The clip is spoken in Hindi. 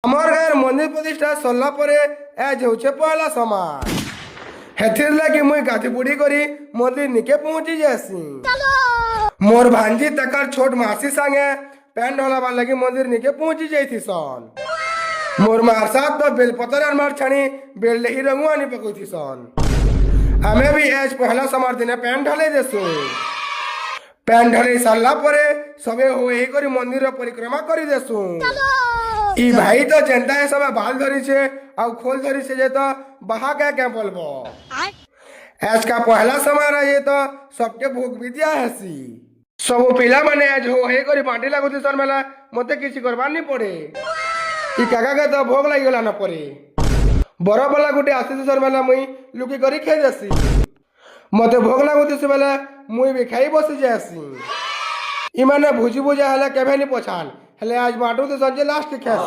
আমার গাঁর মন্দির প্রতিষ্ঠা সরলা পরে আজ হচ্ছে পয়লা সমাজ। হেথির লাগি মুই গাঁথি বুড়ি করি মন্দির নিকে পৌঁছি যাসি। মোর ভাঞ্জি তাকার ছোট মাসি সাঙ্গে প্যান্ট ঢলাবার লাগি মন্দির নিকে পৌঁছি যাইথিসন। মোর মার সাথ তো বেলপতর আর মার ছানি বেলডেহি রঙু আনি পকাইথিসন। আমি भी आज पहला समार दिने প্যান্ট ঢালে দেসু। প্যান্ট ঢালি সারলা পরে সবে হই করি মন্দির পরিক্রমা করি দেসু। ই ভাই তো যেনতা है सब बाल धरिছে और खोल धरिছে जे तो बहा क्या बोलबो। आज का पहला समार है तो सबके भोग विद्या हसी सब पिला माने आज हो हे करी बांटी लागुती सन मेला मते किसी करबार नहीं पड़े। इ काका के तो भोग लागि गला न पड़े। बड़ वाला गुटे आसी सर मेला मुई लुकी करी खाई जासी। मते भोग लागुती से बेला मुई भी खाई बसी जासी। इमाने भुजी भुजा हले केभे नहीं पछान हेले आज बाटू तो संजे लास्ट खास।